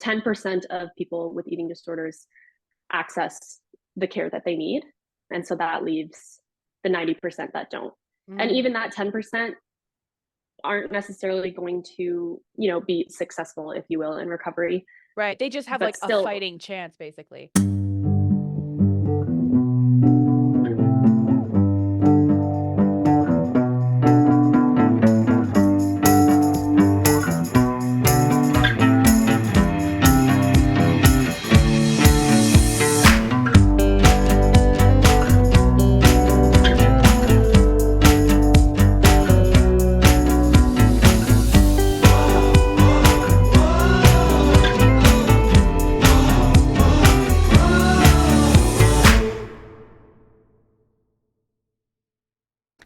10% of people with eating disorders access the care that they need. And so that leaves the 90% that don't. And even that 10% aren't necessarily going to, be successful, if you will, in recovery. Right. They just have But like a still, fighting chance, basically.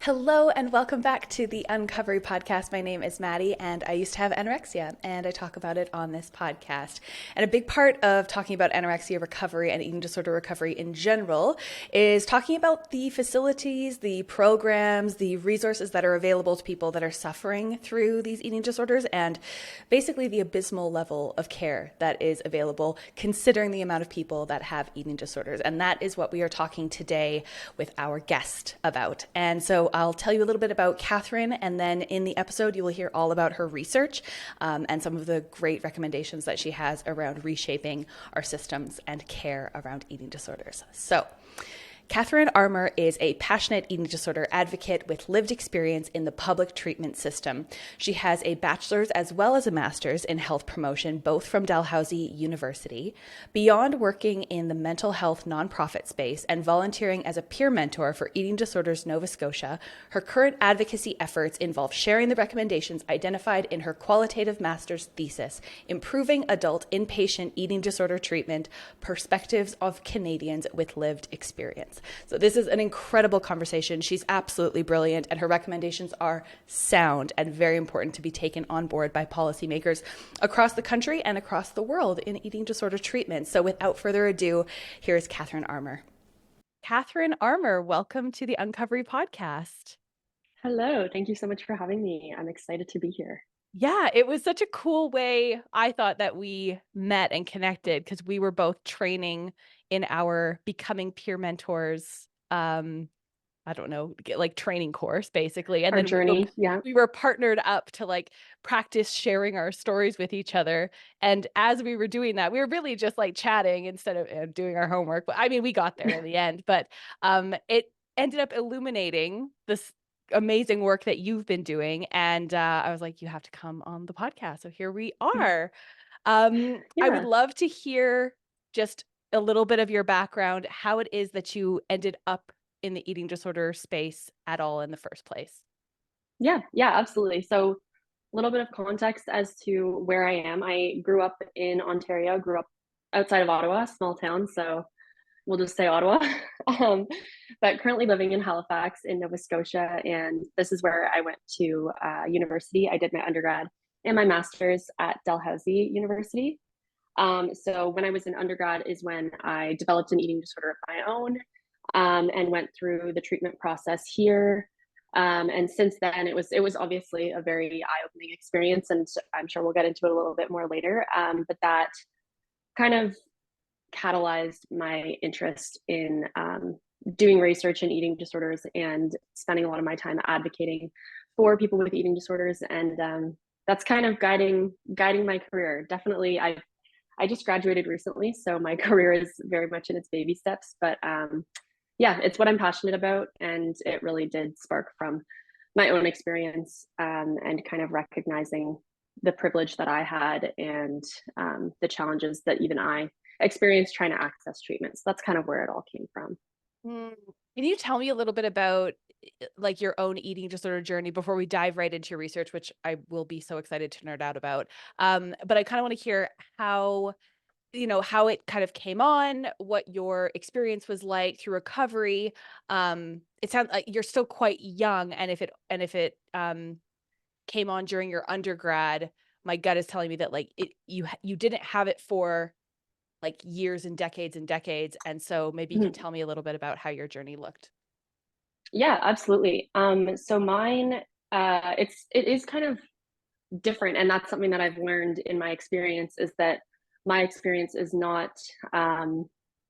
Hello and welcome back to the Uncovery podcast. My name is Maddie and I used to have anorexia and I talk about it on this podcast. And a big part of talking about anorexia recovery and eating disorder recovery in general is talking about the facilities, the programs, the resources that are available to people that are suffering through these eating disorders and basically the abysmal level of care that is available considering the amount of people that have eating disorders. And that is what we are talking today with our guest about. And so I'll tell you a little bit about Catherine, and then in the episode, you will hear all about her research and some of the great recommendations that she has around reshaping our systems and care around eating disorders. So, Catherine Armour is a passionate eating disorder advocate with lived experience in the public treatment system. She has a bachelor's as well as a master's in health promotion, both from Dalhousie University. Beyond working in the mental health nonprofit space and volunteering as a peer mentor for Eating Disorders Nova Scotia, her current advocacy efforts involve sharing the recommendations identified in her qualitative master's thesis, Improving Adult Inpatient Eating Disorder Treatment, Perspectives of Canadians with Lived Experience. So this is an incredible conversation. She's absolutely brilliant, and her recommendations are sound and very important to be taken on board by policymakers across the country and across the world in eating disorder treatment. So without further ado, here's Catherine Armour. Catherine Armour, welcome to the Uncovery podcast. hello. Thank you so much for having me. I'm excited to be here. Yeah, it was such a cool way, I thought, that we met and connected because we were both training in our becoming peer mentors, I don't know, like training course basically. And Our then journey, yeah. we were partnered up to like practice sharing our stories with each other. And as we were doing that, we were really just like chatting instead of doing our homework. But I mean, we got there in the end, but it ended up illuminating this amazing work that you've been doing. And I was like, you have to come on the podcast. So here we are. I would Yeah. love to hear just a little bit of your background, how it is that you ended up in the eating disorder space at all in the first place. Yeah, absolutely. So a little bit of context as to where I am. I grew up in Ontario, grew up outside of Ottawa, small town. So we'll just say Ottawa. um, but currently living in Halifax in Nova Scotia. And this is where I went to university. I did my undergrad and my master's at Dalhousie University. So when I was in undergrad is when I developed an eating disorder of my own, and went through the treatment process here. And since then, it was obviously a very eye-opening experience, and I'm sure we'll get into it a little bit more later. But that kind of catalyzed my interest in doing research in eating disorders and spending a lot of my time advocating for people with eating disorders, and that's kind of guiding my career. Definitely, I just graduated recently, so my career is very much in its baby steps. But yeah, it's what I'm passionate about, and it really did spark from my own experience, and kind of recognizing the privilege that I had and the challenges that even I experienced trying to access treatment. So that's kind of where it all came from. Mm. Can you tell me a little bit about like your own eating disorder journey before we dive right into your research, which I will be so excited to nerd out about. But I kind of want to hear how, how it kind of came on, what your experience was like through recovery. It sounds like you're still quite young, and if it came on during your undergrad, my gut is telling me that like you didn't have it for like years and decades. And so maybe you can Mhm. tell me a little bit about how your journey looked. Yeah, absolutely. So mine, it is kind of different, and that's something that I've learned in my experience is that my experience is not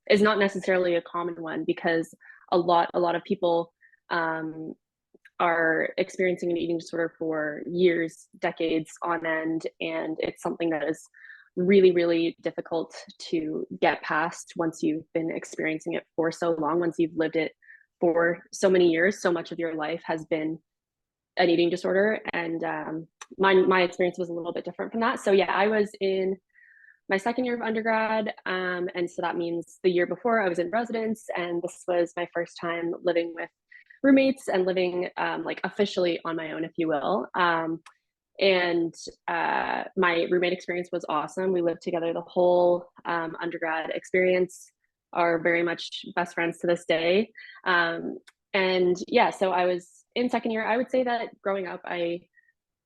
necessarily a common one, because a lot of people um, are experiencing an eating disorder for years, decades on end, and it's something that is really, really difficult to get past once you've been experiencing it for so long. Once you've lived it for so many years, so much of your life has been an eating disorder, and my experience was a little bit different from that. So yeah, I was in my second year of undergrad, and so that means the year before I was in residence, and this was my first time living with roommates and living like officially on my own, if you will. And my roommate experience was awesome. We lived together the whole undergrad experience, are very much best friends to this day. And yeah, so I was in second year. I would say that growing up, I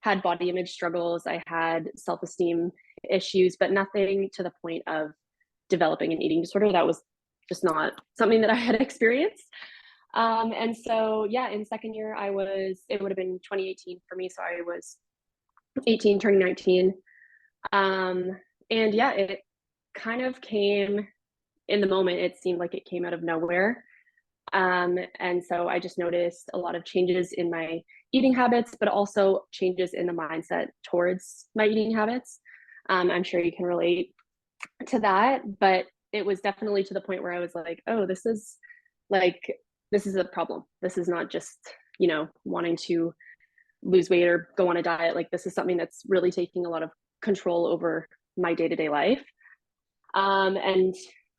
had body image struggles, I had self-esteem issues, but nothing to the point of developing an eating disorder. That was just not something that I had experienced. And so, yeah, in second year, it would have been 2018 for me. So I was 18, turning 19. Um, and yeah, it kind of came in the moment. It seemed like it came out of nowhere. And so I just noticed a lot of changes in my eating habits, but also changes in the mindset towards my eating habits. I'm sure you can relate to that, but it was definitely to the point where I was like, oh, like, this is a problem. This is not just, wanting to lose weight or go on a diet. Like, this is something that's really taking a lot of control over my day-to-day life. And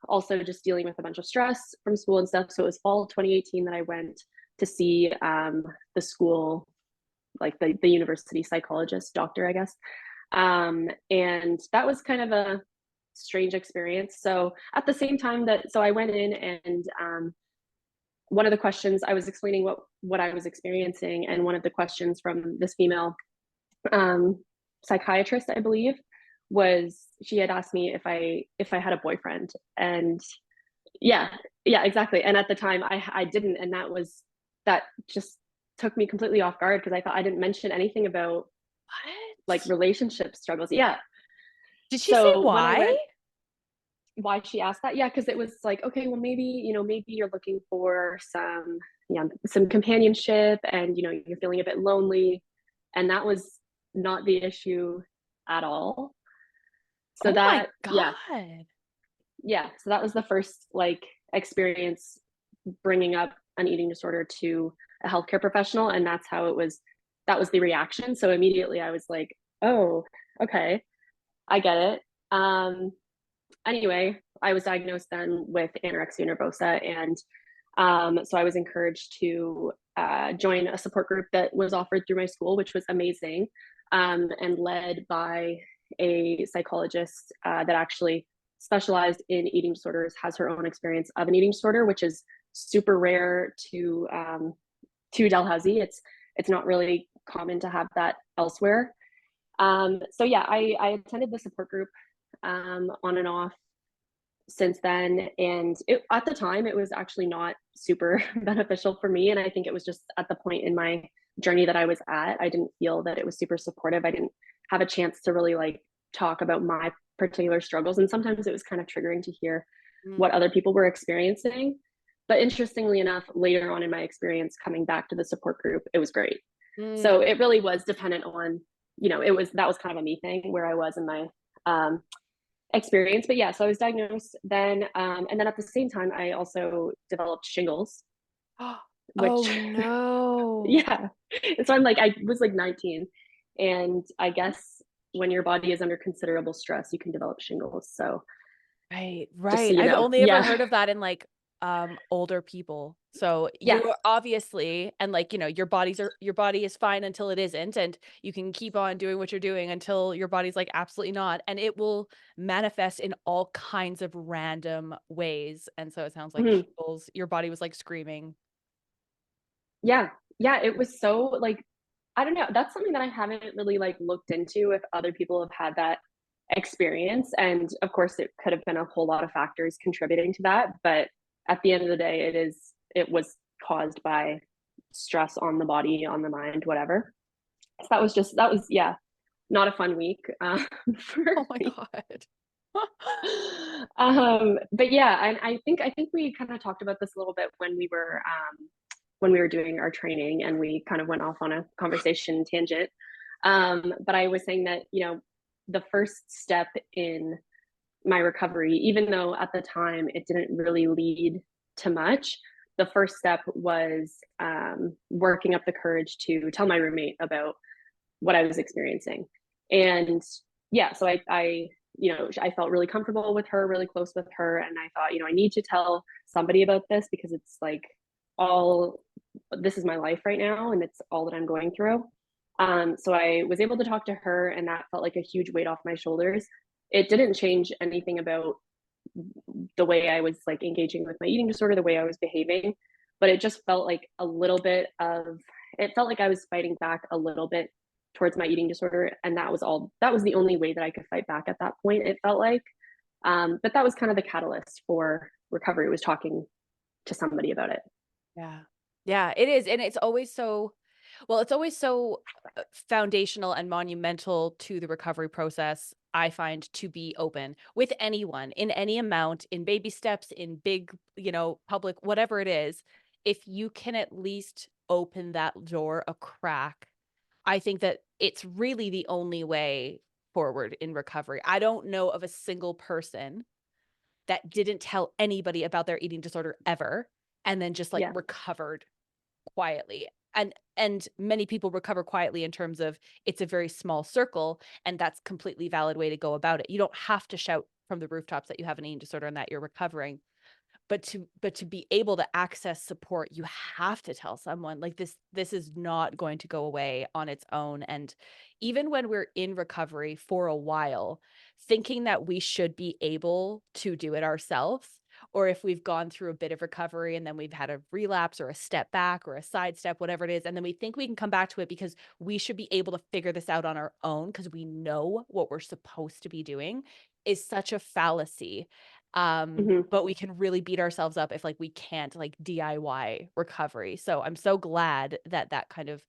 also just dealing with a bunch of stress from school and stuff. So it was fall 2018 that I went to see the school, like the university psychologist, doctor, I guess. And that was kind of a strange experience. So at the same time so I went in, and one of the questions, I was explaining what I was experiencing, and one of the questions from this female psychiatrist, I believe, was, she had asked me if I had a boyfriend. And yeah, exactly. And at the time I didn't, and that just took me completely off guard, because I thought I didn't mention anything about like relationship struggles. Yeah. Did she say So when I why? went, why she asked that, yeah, because it was like, okay, well, maybe you're looking for some companionship, and you're feeling a bit lonely, and that was not the issue at all. So Oh my that, yeah, God. so that was the first like experience bringing up an eating disorder to a healthcare professional, and that was the reaction. So immediately I was like, oh, okay, I get it. Anyway, I was diagnosed then with anorexia nervosa, and so I was encouraged to join a support group that was offered through my school, which was amazing, and led by a psychologist that actually specialized in eating disorders, has her own experience of an eating disorder, which is super rare to Dalhousie. It's not really common to have that elsewhere. So yeah, I attended the support group on and off since then, and at the time it was actually not super beneficial for me, and I think it was just at the point in my journey that I was at, I didn't feel that it was super supportive. I didn't have a chance to really like talk about my particular struggles, and sometimes it was kind of triggering to hear what other people were experiencing. But interestingly enough, later on in my experience coming back to the support group, it was great. So it really was dependent on, that was kind of a me thing, where I was in my experience. But yeah, so I was diagnosed then, and then at the same time I also developed shingles, Oh which no. yeah. So I was like 19, and I guess when your body is under considerable stress, you can develop shingles. So Right, just so right. you I've know. only ever Yeah. heard of that in like older people. So Yeah. you are obviously, and like, your body is fine until it isn't, and you can keep on doing what you're doing until your body's like absolutely not, and it will manifest in all kinds of random ways. And so it sounds like Mhm. shingles, your body was like screaming. Yeah. Yeah, it was so like, I don't know, that's something that I haven't really like looked into if other people have had that experience. And of course it could have been a whole lot of factors contributing to that, but at the end of the day, it was caused by stress on the body, on the mind, whatever. So that was yeah, not a fun week for Oh my me. God. But yeah, and I think we kind of talked about this a little bit when we were doing our training, and we kind of went off on a conversation tangent. But I was saying that, the first step in my recovery, even though at the time it didn't really lead to much, the first step was working up the courage to tell my roommate about what I was experiencing. And yeah, so I felt really comfortable with her, really close with her. And I thought, I need to tell somebody about this, because it's like all this is my life right now, and it's all that I'm going through. So I was able to talk to her, and that felt like a huge weight off my shoulders. It didn't change anything about the way I was like engaging with my eating disorder, the way I was behaving, but it just felt like it felt like I was fighting back a little bit towards my eating disorder. And that was the only way that I could fight back at that point, it felt like. But that was kind of the catalyst for recovery, was talking to somebody about it. Yeah. Yeah, it is. And it's always so foundational and monumental to the recovery process, I find, to be open with anyone in any amount, in baby steps, in big, public, whatever it is. If you can at least open that door a crack, I think that it's really the only way forward in recovery. I don't know of a single person that didn't tell anybody about their eating disorder ever, and then just like Yeah. recovered quietly. And many people recover quietly in terms of it's a very small circle, and that's completely valid way to go about it. You don't have to shout from the rooftops that you have an eating disorder and that you're recovering. But to be able to access support, you have to tell someone. Like, this is not going to go away on its own. And even when we're in recovery for a while, thinking that we should be able to do it ourselves, or if we've gone through a bit of recovery and then we've had a relapse or a step back or a sidestep, whatever it is, and then we think we can come back to it because we should be able to figure this out on our own because we know what we're supposed to be doing, is such a fallacy. Hmm. But we can really beat ourselves up if like we can't like DIY recovery. So I'm so glad that that kind of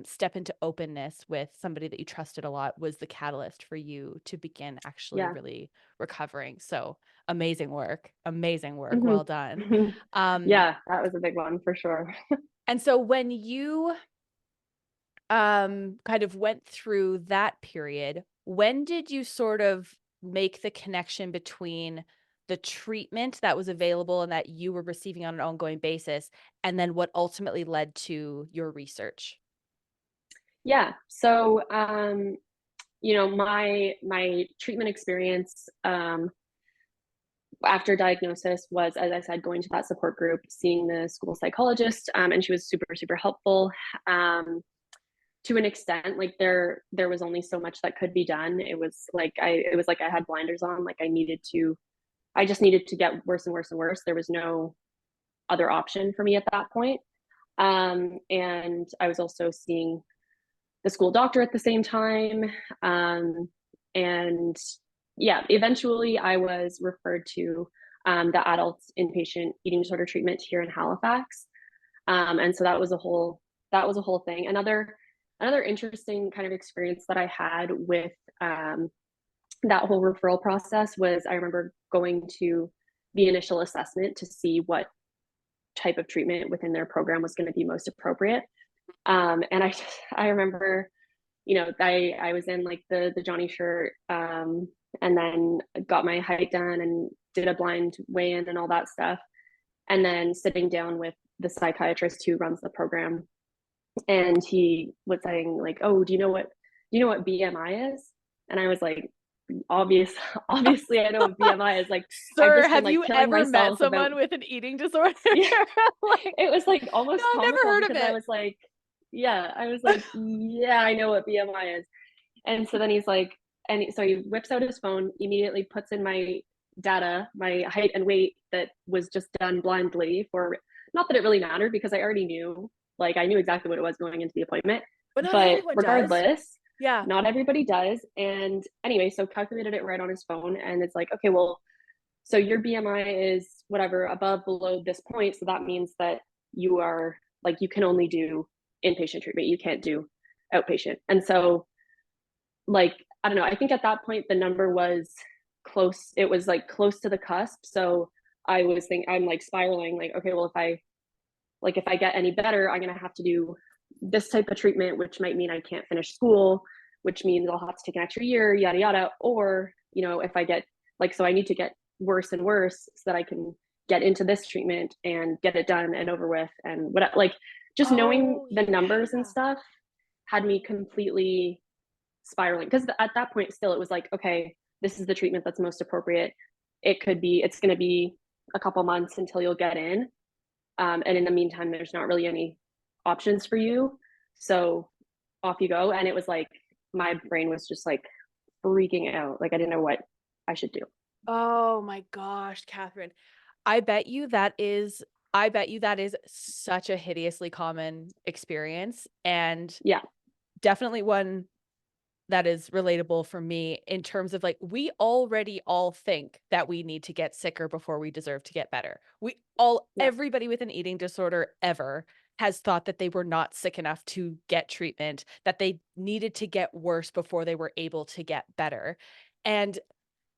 step into openness with somebody that you trusted a lot was the catalyst for you to begin actually Yeah. really recovering. So amazing work, amazing work. Hmm. Well done. Um, Yeah, that was a big one for sure. and so when you kind of went through that period, when did you sort of make the connection between the treatment that was available and that you were receiving on an ongoing basis, and then what ultimately led to your research? Yeah. So, my treatment experience, after diagnosis was, as I said, going to that support group, seeing the school psychologist, and she was super, super helpful. Um, to an extent, like there was only so much that could be done. It was like I had blinders on. Like I just needed to get worse and worse and worse. There was no other option for me at that point. And I was also seeing the school doctor at the same time. And yeah, eventually I was referred to the adult inpatient eating disorder treatment here in Halifax. And so that was a whole thing. Another interesting kind of experience that I had with that whole referral process was, I remember going to the initial assessment to see what type of treatment within their program was going to be most appropriate. And I remember, I was in like the Johnny shirt, and then got my height done and did a blind weigh in and all that stuff. And then sitting down with the psychiatrist who runs the program, and he was saying like, "Oh, do you know what BMI is?" And I was like, "Obvious, obviously, I know what BMI is." Like, I've Sir, just been have like you killing ever met myself about. someone with an eating disorder? Yeah, Like, it was like no, almost I've never comical, heard of because I it. was like, yeah, I was like, yeah, I know what BMI is. And so then he's like, and so he whips out his phone, immediately puts in my data, my height and weight that was just done blindly, for not that it really mattered, because I already knew, like I knew exactly what it was going into the appointment. But not But everyone does. regardless, Yeah. not everybody does. And anyway, so calculated it right on his phone, and it's like, okay, well, so your BMI is whatever above below this point, so that means that you are like, you can only do inpatient treatment, you can't do outpatient. And so, like, I don't know, I think at that point the number was it was like close to the cusp. So I'm like spiraling, like, okay, well, if I get any better, I'm going to have to do this type of treatment, which might mean I can't finish school, which means I'll have to take an extra year, yada, yada. Or, if I get so I need to get worse and worse so that I can get into this treatment and get it done and over with. And what, like, just knowing Oh, the numbers and yeah. stuff had me completely spiraling. Because at that point, still, it was like, okay, this is the treatment that's most appropriate. It's going to be a couple months until you'll get in. And in the meantime, there's not really any options for you. So off you go. And it was like, my brain was just like freaking out. Like, I didn't know what I should do. Oh my gosh, Catherine. I bet you that is such a hideously common experience, and Yeah. definitely one that is relatable for me in terms of, like, we already all think that we need to get sicker before we deserve to get better. Yeah. Everybody with an eating disorder ever has thought that they were not sick enough to get treatment, that they needed to get worse before they were able to get better. And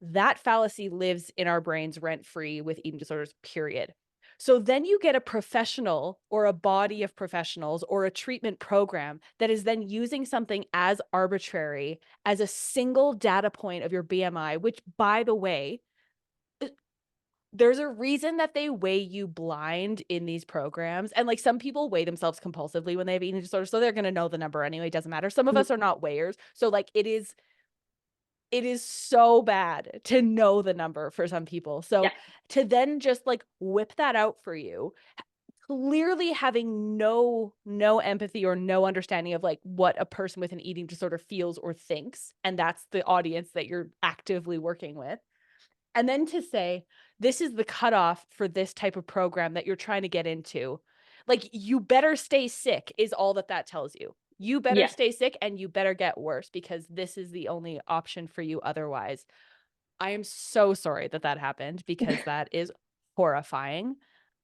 that fallacy lives in our brains rent-free with eating disorders, period. So then you get a professional or a body of professionals or a treatment program that is then using something as arbitrary as a single data point of your BMI, which, by the way, there's a reason that they weigh you blind in these programs. And like, some people weigh themselves compulsively when they have eating disorders, so they're going to know the number anyway. It doesn't matter. Some of us are not weighers. So like, it is so bad to know the number for some people. So Yeah. to then just like whip that out for you, clearly having no empathy or no understanding of like what a person with an eating disorder feels or thinks, and that's the audience that you're actively working with. And then to say, this is the cutoff for this type of program that you're trying to get into. Like, you better stay sick is all that tells you. You better Yeah. stay sick and you better get worse, because this is the only option for you otherwise. I am so sorry that happened, because that is horrifying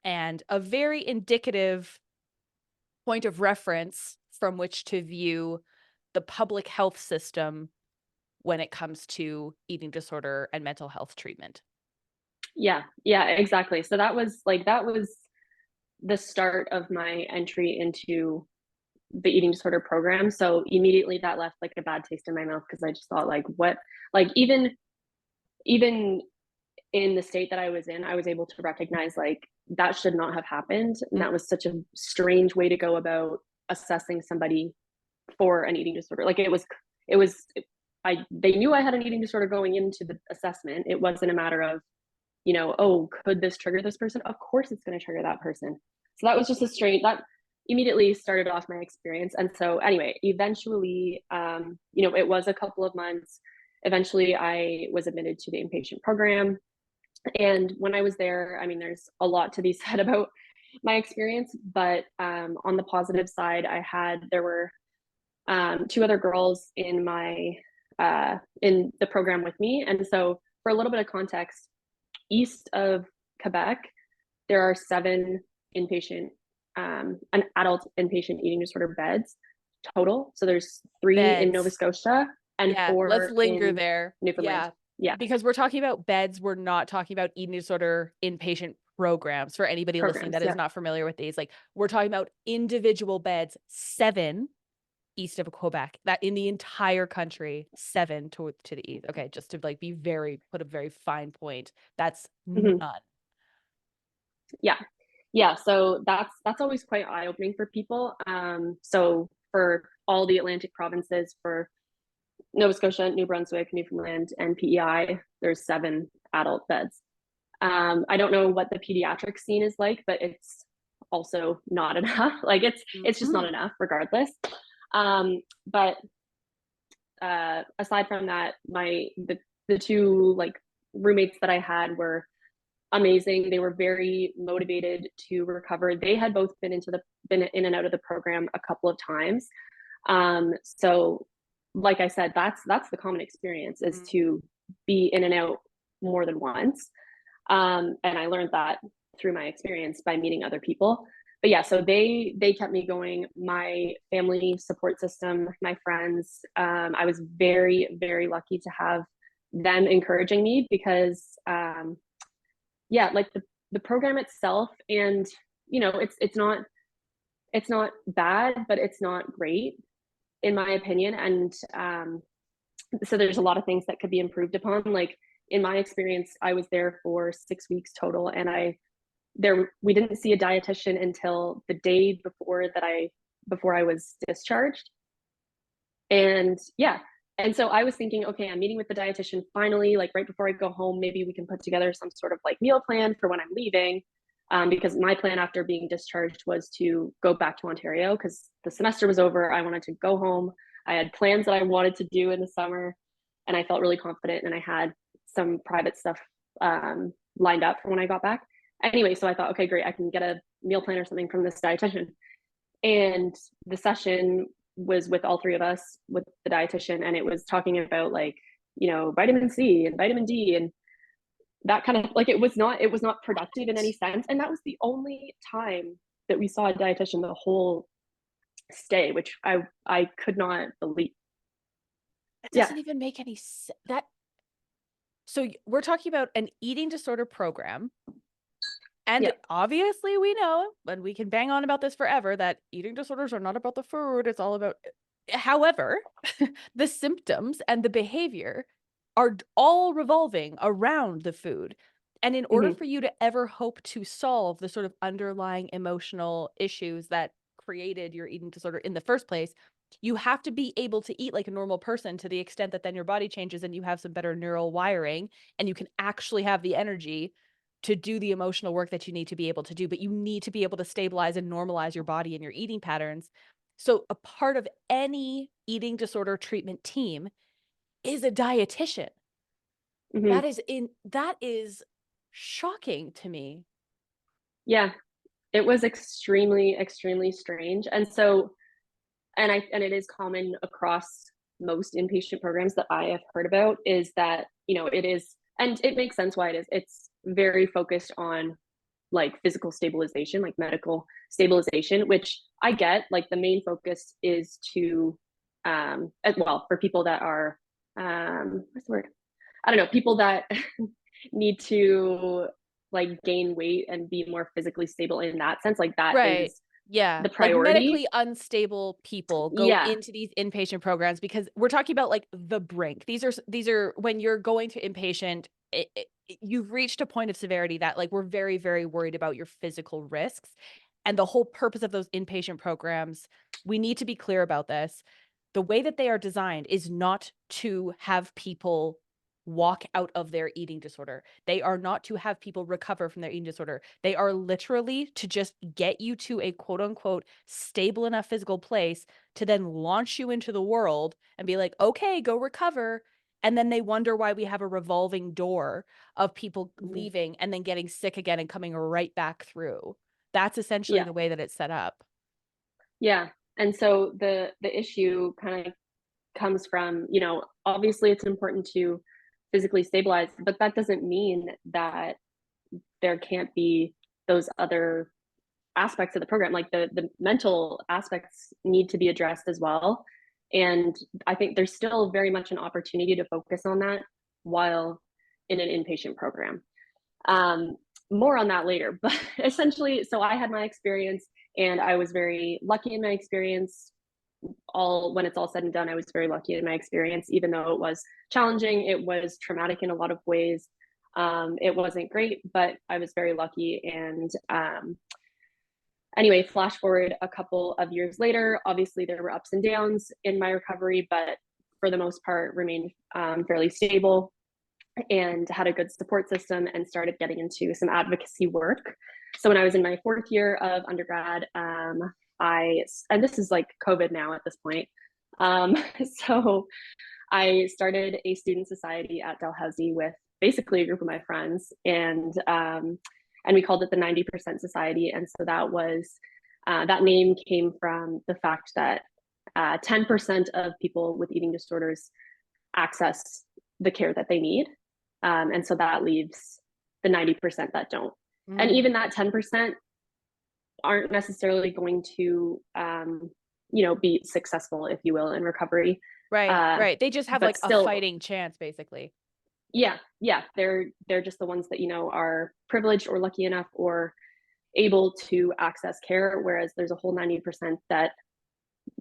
and a very indicative point of reference from which to view the public health system when it comes to eating disorder and mental health treatment. Yeah. Yeah, exactly. So that was the start of my entry into the eating disorder program. So immediately that left like a bad taste in my mouth, because I just thought, like, what, like, even in the state that I was in, I was able to recognize, like, that should not have happened. And that was such a strange way to go about assessing somebody for an eating disorder. Like, it was, they knew I had an eating disorder going into the assessment. It wasn't a matter of, oh, could this trigger this person? Of course it's going to trigger that person. So that was just a strange, that immediately started off my experience. And so anyway, eventually, it was a couple of months. Eventually I was admitted to the inpatient program. And when I was there, I mean, there's a lot to be said about my experience, but on the positive side, there were two other girls in the program with me. And so, for a little bit of context, east of Quebec, there are 7 inpatient, an adult inpatient eating disorder beds total. So there's 3 in Nova Beds. Scotia and Yeah, let's 4 linger in there. Newfoundland. Yeah, Yeah, because we're talking about beds. We're not talking about eating disorder inpatient programs. For anybody listening programs. that is Yeah. not familiar with these, like, we're talking about individual beds, 7 east of Quebec, that in the entire country, 7 to the east. Okay, just to like put a very fine point. That's none. Mm-hmm. Yeah. Yeah. So that's always quite eye opening for people. So for all the Atlantic provinces, for Nova Scotia, New Brunswick, Newfoundland, and PEI, there's 7 adult beds. I don't know what the pediatric scene is like, but it's also not enough. Like, it's just not enough, regardless. But aside from that, the 2 like roommates that I had were amazing. They were very motivated to recover. They had both been in and out of the program a couple of times. So like I said, that's the common experience, is to be in and out more than once. And I learned that through my experience by meeting other people. But yeah, so they kept me going. My family support system, my friends. I was very, very lucky to have them encouraging me because, yeah, like the program itself, and it's not bad, but it's not great in my opinion. And so there's a lot of things that could be improved upon. Like in my experience, I was there for 6 weeks total, and we didn't see a dietitian until the day before I was discharged. And yeah, and so I was thinking, okay, I'm meeting with the dietitian finally, like right before I go home. Maybe we can put together some sort of like meal plan for when I'm leaving. Because my plan after being discharged was to go back to Ontario because the semester was over. I wanted to go home. I had plans that I wanted to do in the summer, and I felt really confident, and I had some private stuff lined up for when I got back. Anyway, so I thought, okay, great, I can get a meal plan or something from this dietitian. And the session was with all three of us with the dietitian, and it was talking about like, vitamin C and vitamin D and that kind of like, it was not productive in any sense. And that was the only time that we saw a dietitian the whole stay, which I could not believe. That Yeah. doesn't even make any sense. So we're talking about an eating disorder program. And Yeah. obviously we know, and we can bang on about this forever, that eating disorders are not about the food. It's all about, however, the symptoms and the behavior are all revolving around the food. And in order for you to ever hope to solve the sort of underlying emotional issues that created your eating disorder in the first place, you have to be able to eat like a normal person to the extent that then your body changes and you have some better neural wiring and you can actually have the energy to do the emotional work that you need to be able to do. But you need to be able to stabilize and normalize your body and your eating patterns. So a part of any eating disorder treatment team is a dietitian. Mm-hmm. That is shocking to me. Yeah, it was extremely, extremely strange. And so, and it is common across most inpatient programs that I have heard about, is that, it is, and it makes sense why it is. It's very focused on like physical stabilization, like medical stabilization, which I get. Like the main focus is to, well, for people that are, what's the word? I don't know, people that need to like gain weight and be more physically stable in that sense. Like that Right. is Yeah. the Like priority. medically unstable people go Yeah. into these inpatient programs because we're talking about like the brink. These are when you're going to inpatient, you've reached a point of severity that like we're very, very worried about your physical risks. And the whole purpose of those inpatient programs, we need to be clear about this. The way that they are designed is not to have people walk out of their eating disorder. They are not to have people recover from their eating disorder. They are literally to just get you to a quote unquote stable enough physical place to then launch you into the world and be like, okay, go recover. And then they wonder why we have a revolving door of people leaving and then getting sick again and coming right back through. That's essentially Yeah. the way that it's set up. Yeah. And so the issue kind of comes from, obviously it's important to physically stabilize, but that doesn't mean that there can't be those other aspects of the program. Like the mental aspects need to be addressed as well. And I think there's still very much an opportunity to focus on that while in an inpatient program. More on that later, but essentially, so I had my experience, and I was very lucky in my experience. When it's all said and done, I was very lucky in my experience, even though it was challenging. It was traumatic in a lot of ways. It wasn't great, but I was very lucky. And anyway, flash forward a couple of years later, obviously there were ups and downs in my recovery, but for the most part remained fairly stable, and had a good support system, and started getting into some advocacy work. So when I was in my fourth year of undergrad, and this is like COVID now at this point. So I started a student society at Dalhousie with basically a group of my friends, and we called it the 90% Society. And so that name came from the fact that 10% of people with eating disorders access the care that they need. And so that leaves the 90% that don't. And even that 10% aren't necessarily going to, be successful, if you will, in recovery. Right. They just have But like a still, fighting chance, basically. Yeah, they're just the ones that, are privileged or lucky enough or able to access care, whereas there's a whole 90% that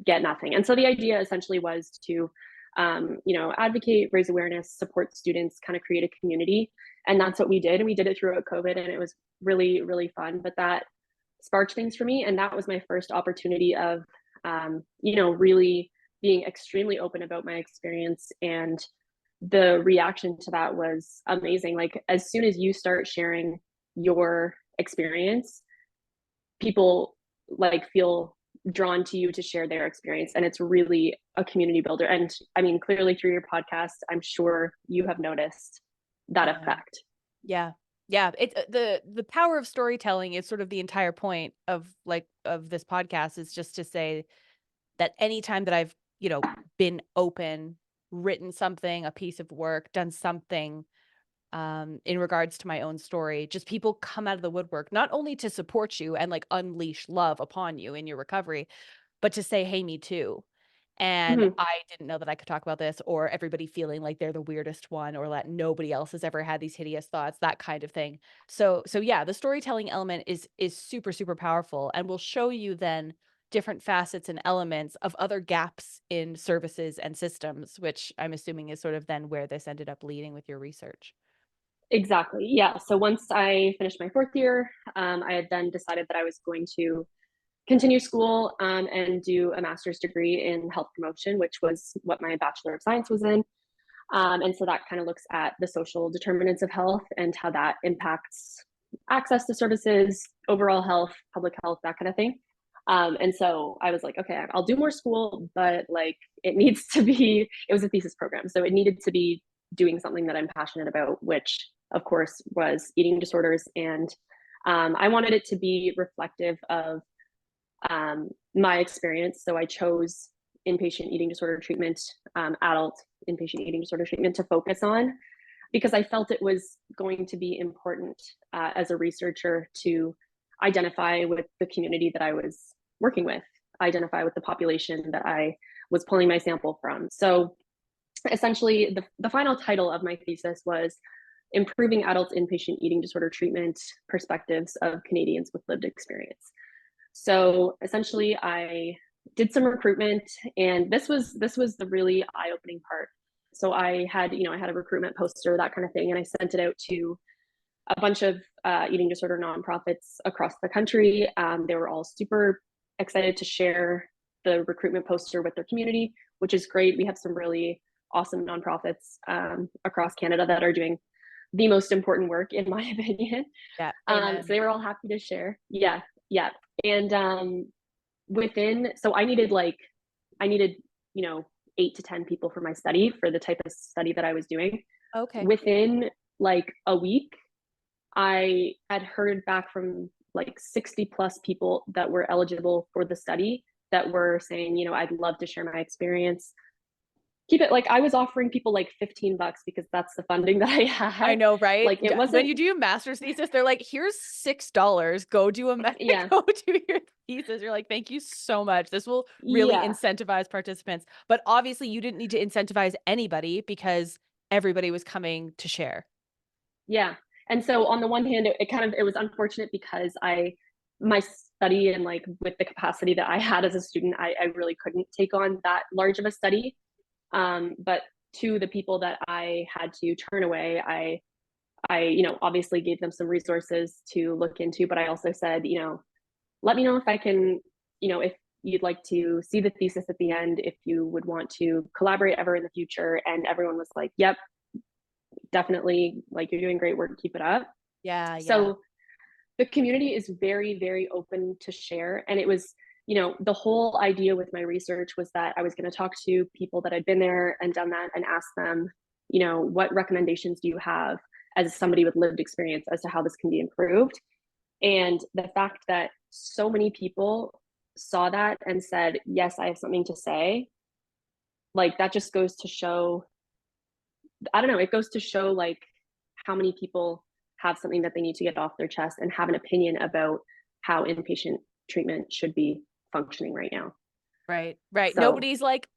get nothing. And so the idea essentially was to, advocate, raise awareness, support students, kind of create a community. And that's what we did. And we did it throughout COVID, and it was really, really fun. But that sparked things for me. And that was my first opportunity of, really being extremely open about my experience. And the reaction to that was amazing. Like, as soon as you start sharing your experience, people like feel drawn to you to share their experience, and it's really a community builder. And I mean, clearly through your podcast, I'm sure you have noticed that effect. Yeah. Yeah. It's the power of storytelling is sort of the entire point of this podcast, is just to say that anytime that I've, been open, written something, a piece of work, done something in regards to my own story, just people come out of the woodwork, not only to support you and like unleash love upon you in your recovery, but to say, hey, me too. And Mm-hmm. I didn't know that I could talk about this, or everybody feeling like they're the weirdest one, or that nobody else has ever had these hideous thoughts, that kind of thing. So yeah, the storytelling element is super, super powerful, and will show you then different facets and elements of other gaps in services and systems, which I'm assuming is sort of then where this ended up leading with your research. Exactly. Yeah. So once I finished my fourth year, I had then decided that I was going to continue school, and do a master's degree in health promotion, which was what my Bachelor of Science was in. And so that kind of looks at the social determinants of health and how that impacts access to services, overall health, public health, that kind of thing. And so I was like, okay, I'll do more school, but like it needs to be, it was a thesis program. So it needed to be doing something that I'm passionate about, which of course was eating disorders. And I wanted it to be reflective of my experience. So I chose inpatient eating disorder treatment, adult inpatient eating disorder treatment to focus on, because I felt it was going to be important as a researcher to identify with the community that I was working with, identify with the population that I was pulling my sample from. So essentially, the final title of my thesis was Improving Adult Inpatient Eating Disorder Treatment Perspectives of Canadians with Lived Experience. So essentially, I did some recruitment, and this was the really eye-opening part. So I had a recruitment poster, that kind of thing, and I sent it out to a bunch of eating disorder nonprofits across the country. They were all super excited to share the recruitment poster with their community, which is great. We have some really awesome nonprofits across Canada that are doing the most important work, in my opinion. Yeah. So they were all happy to share. Yeah, yeah. And so I needed, 8 to 10 people for my study, for the type of study that I was doing. Okay. Within like a week, I had heard back from like 60 plus people that were eligible for the study, that were saying, I'd love to share my experience. Keep it, like, I was offering people like $15 because that's the funding that I I had. know, right? Like, it When wasn't, you do a master's thesis, they're like, here's $6. Go do yeah, go do your thesis. You're like, thank you so much. This will really yeah, incentivize participants. But obviously you didn't need to incentivize anybody because everybody was coming to share. yeah. And so on the one hand, it was unfortunate because my study, and like with the capacity that I had as a student, I really couldn't take on that large of a study. But to the people that I had to turn away, I obviously gave them some resources to look into, but I also said, let me know if I can, if you'd like to see the thesis at the end, if you would want to collaborate ever in the future. And everyone was like, yep, definitely, like, you're doing great work, keep it up. Yeah, yeah. So the community is very, very open to share. And it was, the whole idea with my research was that I was going to talk to people that had been there and done that, and ask them, what recommendations do you have as somebody with lived experience as to how this can be improved? And the fact that so many people saw that and said, yes, I have something to say, like, that just goes to show, I don't know, it goes to show like how many people have something that they need to get off their chest and have an opinion about how inpatient treatment should be functioning right now. Right, right. So Nobody's like,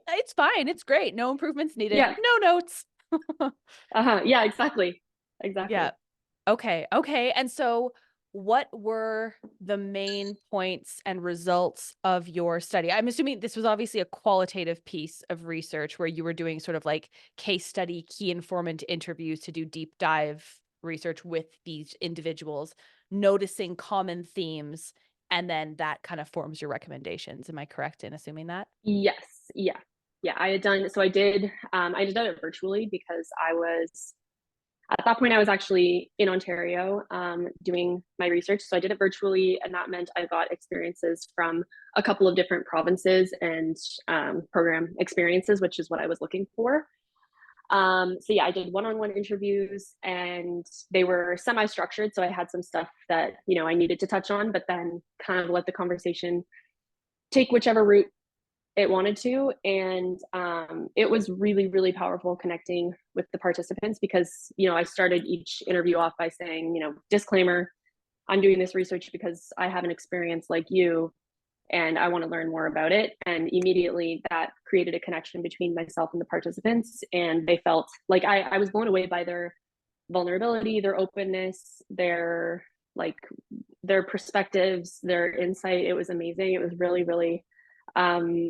it's fine. It's great. No improvements needed. yeah, No notes. Yeah, exactly. Exactly. Yeah. Okay. Okay. And so what were the main points and results of your study? I'm assuming this was obviously a qualitative piece of research where you were doing sort of like case study, key informant interviews to do deep dive research with these individuals, noticing common themes, and then that kind of forms your recommendations. Am I correct in assuming that? Yes. Yeah. Yeah. I did it virtually because I was at that point, I was actually in Ontario doing my research. So I did it virtually, and that meant I got experiences from a couple of different provinces and program experiences, which is what I was looking for. So yeah, I did one-on-one interviews, and they were semi-structured. So I had some stuff that I needed to touch on, but then kind of let the conversation take whichever route it wanted to. And it was really, really powerful connecting with the participants because, I started each interview off by saying, disclaimer, I'm doing this research because I have an experience like you and I want to learn more about it. And immediately that created a connection between myself and the participants. And they felt like I was blown away by their vulnerability, their openness, like their perspectives, their insight. It was amazing. It was really, really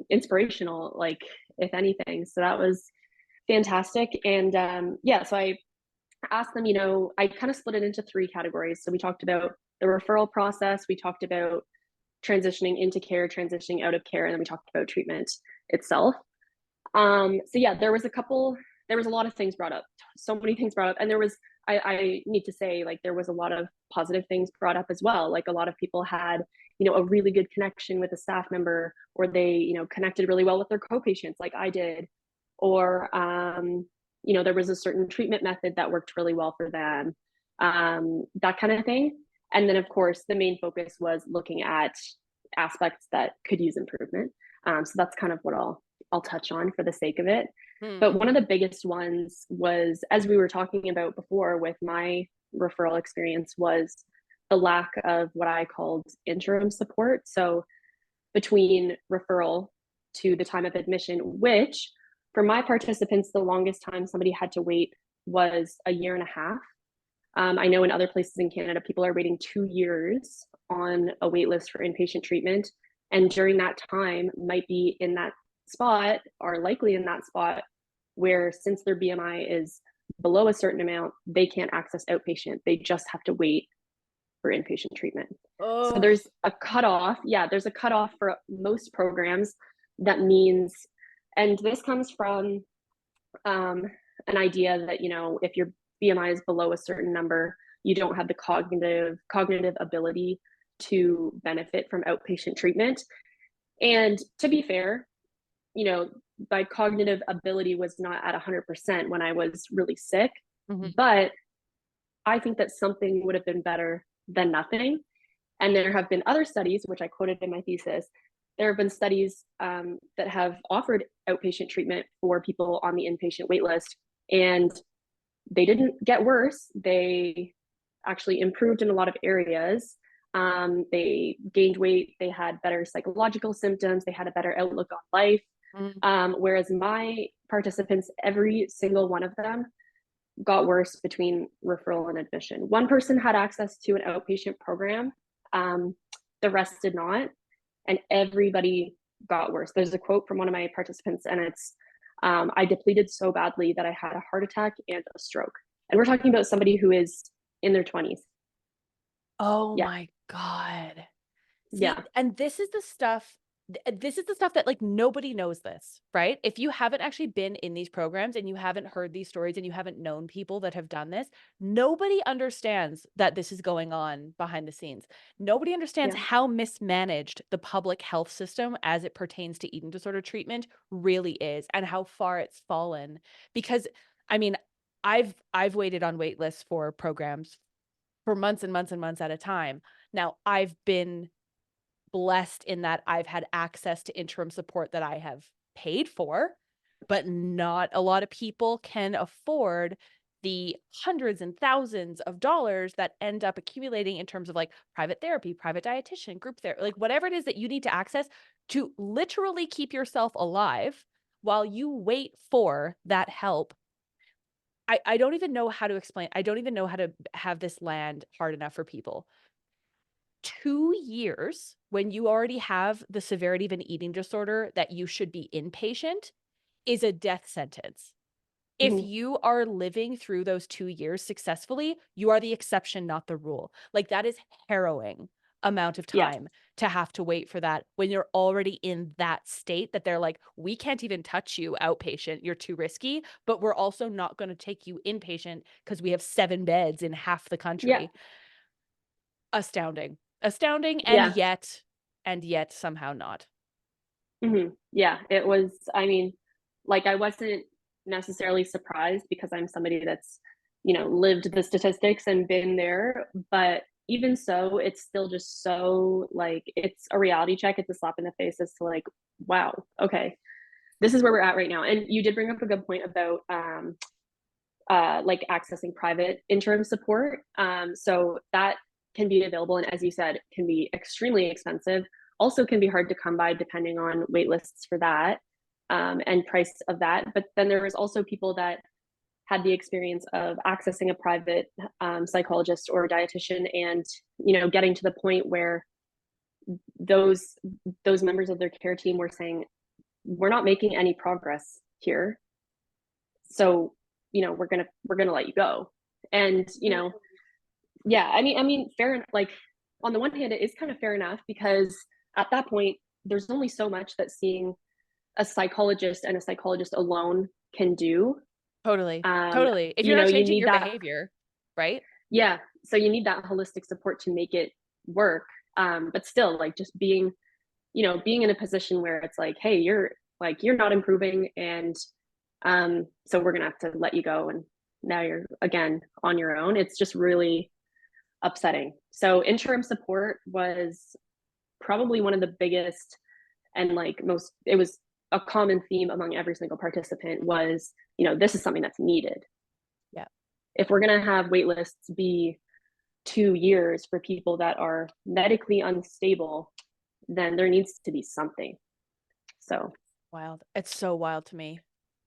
inspirational, like if anything. So that was fantastic. And yeah, so I asked them, I kind of split it into three categories. So we talked about the referral process, we talked about transitioning into care, transitioning out of care, and then we talked about treatment itself. So yeah, there was a lot of things brought up, so many things brought up. And I need to say, like, there was a lot of positive things brought up as well. Like a lot of people had, a really good connection with a staff member, or they, connected really well with their co-patients like I did. Or, there was a certain treatment method that worked really well for them, that kind of thing. And then of course, the main focus was looking at aspects that could use improvement. So that's kind of what I'll touch on for the sake of it. But one of the biggest ones was, as we were talking about before with my referral experience, was the lack of what I called interim support. So between referral to the time of admission, which for my participants, the longest time somebody had to wait was a year and a half. I know in other places in Canada, people are waiting 2 years on a wait list for inpatient treatment. And during that time, might be in that spot, or likely in that spot, where since their BMI is below a certain amount, they can't access outpatient. They just have to wait for inpatient treatment. So Oh, there's a cutoff. Yeah, there's a cutoff for most programs. That means, and this comes from an idea that, if your BMI is below a certain number, you don't have the cognitive ability to benefit from outpatient treatment. And to be fair, my cognitive ability was not at 100% when I was really sick, mhm. but I think that something would have been better than nothing. And there have been other studies, which I quoted in my thesis. There have been studies that have offered outpatient treatment for people on the inpatient waitlist, and they didn't get worse. They actually improved in a lot of areas. They gained weight, they had better psychological symptoms, they had a better outlook on life. Mm. Whereas my participants, every single one of them, got worse between referral and admission. One person had access to an outpatient program, um, the rest did not, and everybody got worse. There's a quote from one of my participants, and it's, I depleted so badly that I had a heart attack and a stroke. And we're talking about somebody who is in their 20s. Oh Yeah, my God. See, yeah, and this is the stuff that like nobody knows this, right? If you haven't actually been in these programs and you haven't heard these stories and you haven't known people that have done this, nobody understands that this is going on behind the scenes. Nobody understands yeah, how mismanaged the public health system as it pertains to eating disorder treatment really is and how far it's fallen. Because I mean, I've waited on wait lists for programs for months and months and months at a time. Now, I've been blessed in that I've had access to interim support that I have paid for, but not a lot of people can afford the hundreds and thousands of dollars that end up accumulating in terms of like private therapy, private dietitian, group therapy, like whatever it is that you need to access to literally keep yourself alive while you wait for that help. I don't even know how to explain. I don't even know how to have this land hard enough for people. 2 years when you already have the severity of an eating disorder that you should be inpatient is a death sentence. If Mhm. you are living through those 2 years successfully, you are the exception, not the rule. Like, that is harrowing amount of Yeah. time to have to wait for that when you're already in that state that they're like, we can't even touch you outpatient. You're too risky, but we're also not going to take you inpatient because we have 7 beds in half the Yeah. country. Astounding. Astounding, Yeah. and yet somehow not. Yeah, it was, I mean, like, I wasn't necessarily surprised because I'm somebody that's, lived the statistics and been there, but even so, it's still just so, like, it's a reality check, it's a slap in the face as to, like, wow, okay, this is where we're at right now. And you did bring up a good point about, like, accessing private interim support. So that can be available, and as you said, can be extremely expensive. Also, can be hard to come by depending on wait lists for that, and price of that. But then there was also people that had the experience of accessing a private psychologist or dietitian, and getting to the point where those those members of their care team were saying, "We're not making any progress here, so we're gonna let you go." And yeah, I mean, fair. Like, on the one hand, it is kind of fair enough because at that point, there's only so much that seeing a psychologist and a psychologist alone can do. Totally. Um, Totally. If you're not you changing need your that. behavior, right? Yeah, so you need that holistic support to make it work. But still, like, just being in a position where it's like, hey, you're not improving, and so we're gonna have to let you go, and now you're again on your own. It's just really upsetting. So interim support was probably one of the biggest, and like most, it was a common theme among every single participant was, this is something that's needed. Yeah. If we're going to have wait lists be 2 years for people that are medically unstable, then there needs to be something. So Wild. It's so wild to me.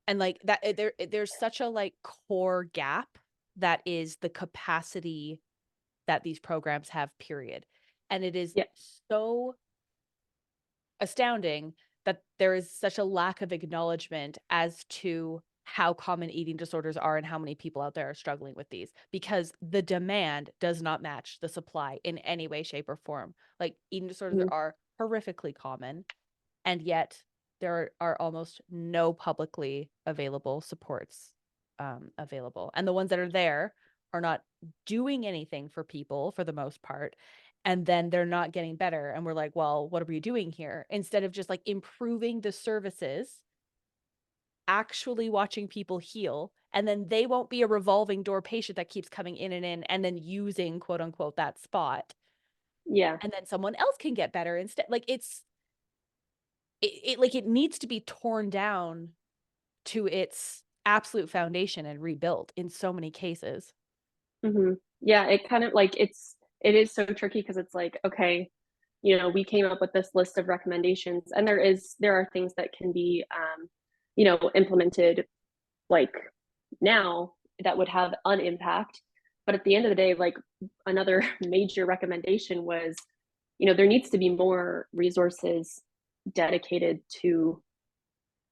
And like that there's such a like core gap that is the capacity that these programs have, period. And it is yeah. so astounding that there is such a lack of acknowledgement as to how common eating disorders are and how many people out there are struggling with these, because the demand does not match the supply in any way, shape, or form. Like, eating disorders Mhm. are horrifically common, and yet there are almost no publicly available supports available. And the ones that are there are not doing anything for people for the most part. And then they're not getting better. And we're like, well, what are we doing here? Instead of just like improving the services, actually watching people heal. And then they won't be a revolving door patient that keeps coming in and then using, quote unquote, that spot. Yeah. And then someone else can get better instead. Like, it needs to be torn down to its absolute foundation and rebuilt in so many cases. Yeah, it kind of like, it is so tricky because it's like, okay, we came up with this list of recommendations, and there are things that can be implemented, like, now, that would have an impact. But at the end of the day, like, another major recommendation was, there needs to be more resources dedicated to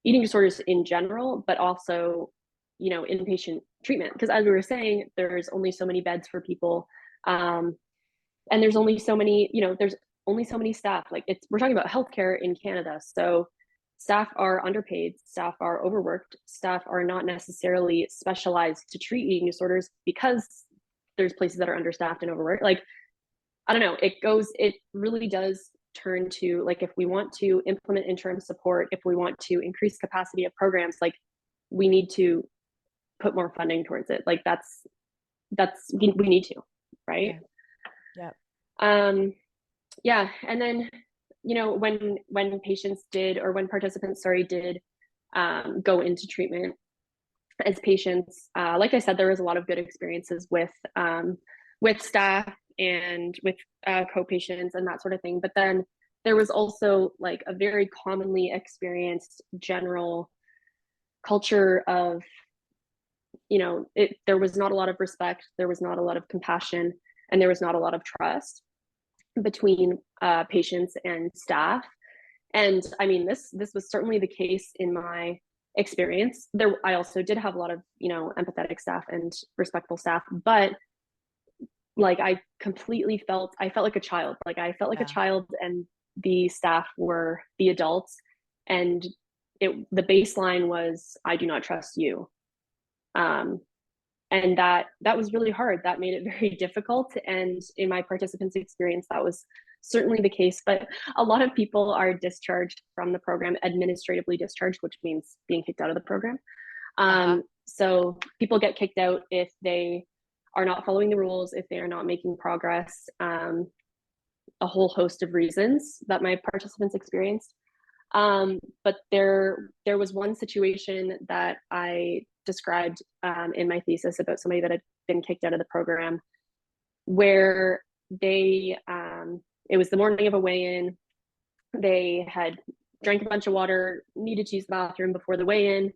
eating disorders in general, but also, inpatient treatment. Because as we were saying, there's only so many beds for people. And there's only so many, there's only so many staff. Like, we're talking about healthcare in Canada. So staff are underpaid, staff are overworked, staff are not necessarily specialized to treat eating disorders because there's places that are understaffed and overworked. Like, I don't know, it really does turn to, like, if we want to implement interim support, if we want to increase capacity of programs, like, we need to put more funding towards it. Like, we need to, right? Yeah. Yeah. Um, yeah, and then, when patients did, or when participants, sorry, did go into treatment as patients, like I said, there was a lot of good experiences with staff and with co-patients and that sort of thing. But then there was also, like, a very commonly experienced general culture of there was not a lot of respect, there was not a lot of compassion, and there was not a lot of trust between patients and staff. And I mean, this was certainly the case in my experience. I also did have a lot of empathetic staff and respectful staff, but like I felt like a child. Like I felt like a Yeah. child, and the staff were the adults, and the baseline was, I do not trust you. Um, and that was really hard. That made it very difficult. And in my participants' experience, that was certainly the case. But a lot of people are discharged from the program, administratively discharged, which means being kicked out of the program. Uh-huh. So people get kicked out if they are not following the rules, if they are not making progress, a whole host of reasons that my participants experienced. But there was one situation that I described in my thesis about somebody that had been kicked out of the program, where it was the morning of a weigh-in. They had drank a bunch of water, needed to use the bathroom before the weigh-in.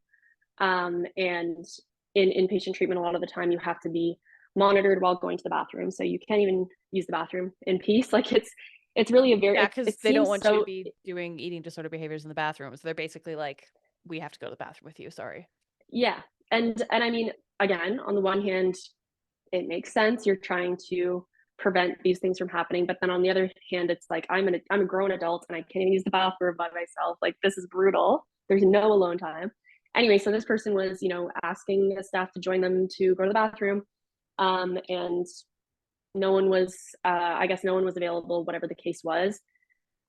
And in inpatient treatment, a lot of the time you have to be monitored while going to the bathroom. So you can't even use the bathroom in peace. Like it's really a very, Yeah, because it they don't seems want you to so, be doing eating disorder behaviors in the bathroom. So they're basically like, we have to go to the bathroom with you. Sorry. yeah. And I mean, again, on the one hand, it makes sense. You're trying to prevent these things from happening. But then on the other hand, it's like, I'm a grown adult and I can't even use the bathroom by myself. Like, this is brutal. There's no alone time. Anyway, so this person was, asking the staff to join them to go to the bathroom. And no one was, I guess no one was available, whatever the case was.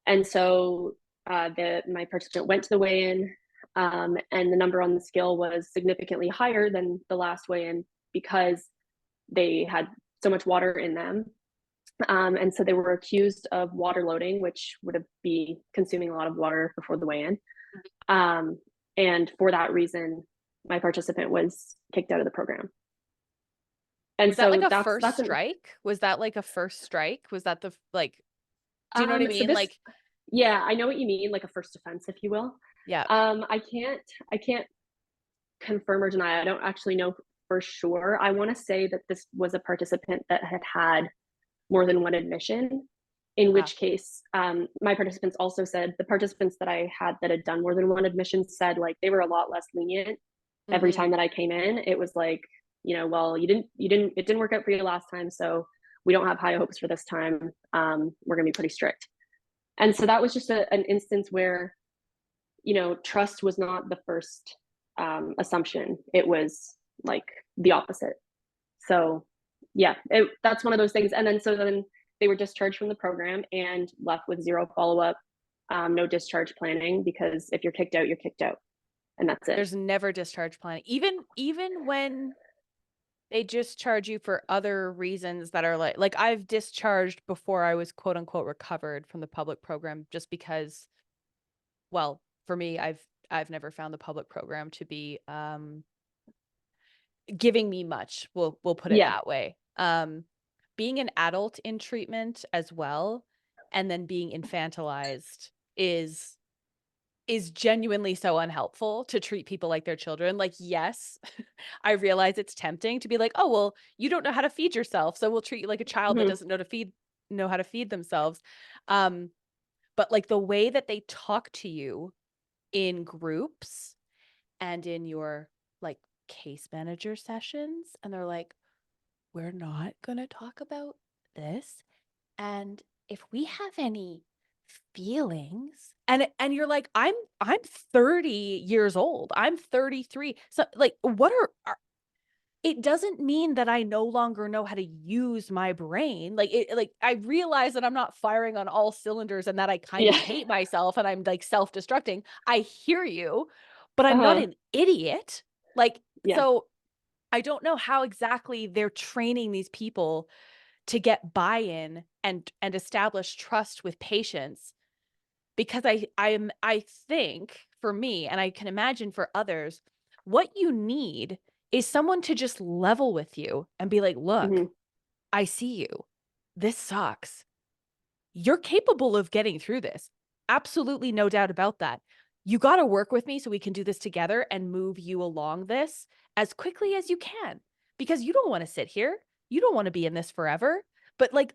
And so my participant went to the weigh-in, and the number on the scale was significantly higher than the last weigh-in because they had so much water in them. And so they were accused of water loading, which would be consuming a lot of water before the weigh-in. And for that reason, my participant was kicked out of the program. And Was that like so a that's first an strike? Was that like a first strike? Was that the like, do you know what I so mean? this Like, yeah, I know what you mean, like a first offense, if you will. yeah. I can't confirm or deny. I don't actually know for sure. I want to say that this was a participant that had more than one admission, in Ah. which case my participants also said, the participants that I had that had done more than one admission said like they were a lot less lenient every Mm-hmm. time that I came in. It was like, well, it didn't work out for you last time, so we don't have high hopes for this time. We're going to be pretty strict. And so that was just an instance where trust was not the first assumption. It was like the opposite. So yeah, that's one of those things. And then they were discharged from the program and left with zero follow-up, no discharge planning, because if you're kicked out, you're kicked out, and that's it. There's never discharge planning. Even when they discharge you for other reasons that are like I've discharged before I was quote unquote recovered from the public program just because, well, for me, I've never found the public program to be giving me much. We'll put it Yeah. that way. Being an adult in treatment as well, and then being infantilized is genuinely so unhelpful to treat people like they're children. Like, yes, I realize it's tempting to be like, oh, well, you don't know how to feed yourself, so we'll treat you like a child that Mm-hmm. doesn't know how to feed themselves. But like the way that they talk to you in groups and in your like case manager sessions, and they're like, we're not going to talk about this. And if we have any feelings, and you're like, I'm 30 years old. I'm 33. So like what are it doesn't mean that I no longer know how to use my brain. Like I realize that I'm not firing on all cylinders and that I kind of Yeah. hate myself and I'm like self-destructing. I hear you, but I'm not Uh-huh. an idiot. Like, Yeah. so I don't know how exactly they're training these people to get buy-in and establish trust with patients, because I think for me, and I can imagine for others, what you need is someone to just level with you and be like, look, Mm-hmm. I see you. This sucks. You're capable of getting through this. Absolutely no doubt about that. you got to work with me so we can do this together and move you along this as quickly as you can, because you don't want to sit here. You don't want to be in this forever. But like,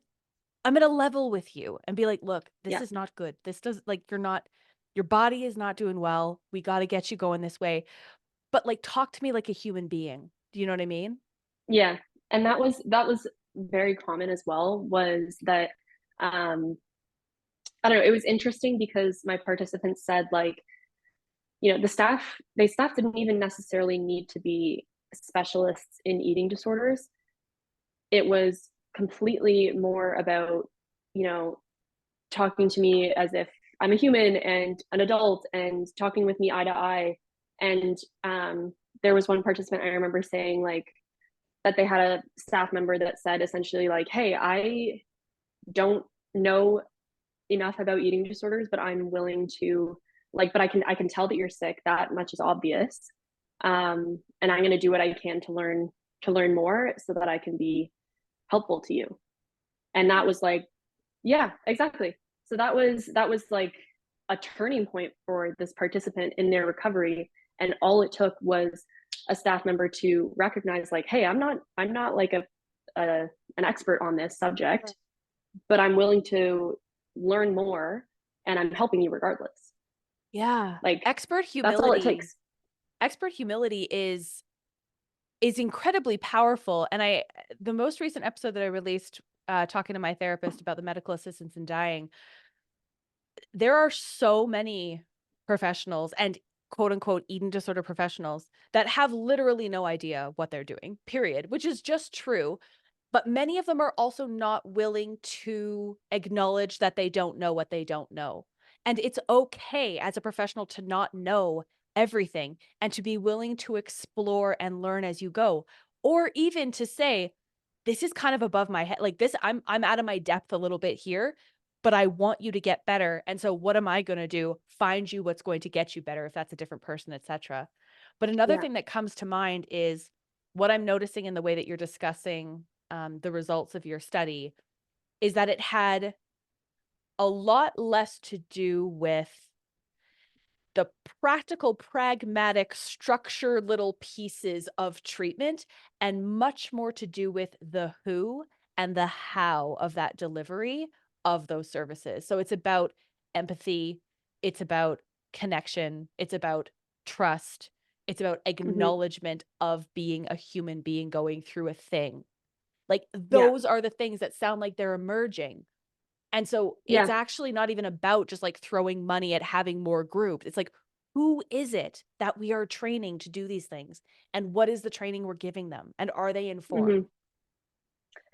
I'm going to level with you and be like, look, this Yeah. is not good. This does, like, your body is not doing well. We got to get you going this way. But like, talk to me like a human being. Do you know what I mean? Yeah. And that was very common as well, was that I don't know, it was interesting because my participants said, like, the staff didn't even necessarily need to be specialists in eating disorders. It was completely more about, you know, talking to me as if I'm a human and an adult and talking with me eye to eye. And there was one participant I remember saying, like, that they had a staff member that said essentially, like, hey, I don't know enough about eating disorders, but I'm willing to, like, but I can tell that you're sick. That much is obvious. And I'm going to do what I can to learn more so that I can be helpful to you. And that was like, yeah, exactly. So that was like a turning point for this participant in their recovery. And all it took was a staff member to recognize, like, hey, I'm not like an expert on this subject, but I'm willing to learn more and I'm helping you regardless. Yeah. Like, Expert that's all it humility. takes. Expert humility is incredibly powerful. And the most recent episode that I released, talking to my therapist about the medical assistance in dying, there are so many professionals and quote unquote eating disorder professionals that have literally no idea what they're doing, period, which is just true. But many of them are also not willing to acknowledge that they don't know what they don't know. And it's okay as a professional to not know everything and to be willing to explore and learn as you go. Or even to say, this is kind of above my head. Like this, I'm out of my depth a little bit here, but I want you to get better. And so what am I going to do? Find you what's going to get you better if that's a different person, etc. But another Yeah. thing that comes to mind is what I'm noticing in the way that you're discussing the results of your study is that it had a lot less to do with the practical, pragmatic, structured little pieces of treatment and much more to do with the who and the how of that delivery of those services. So it's about empathy, it's about connection, it's about trust, it's about Hmm. acknowledgement of being a human being going through a thing. Like Yeah. those are the things that sound like they're emerging. And so it's Yeah. actually not even about just like throwing money at having more groups. It's like, who is it that we are training to do these things? And what is the training we're giving them? And are they informed? Hmm.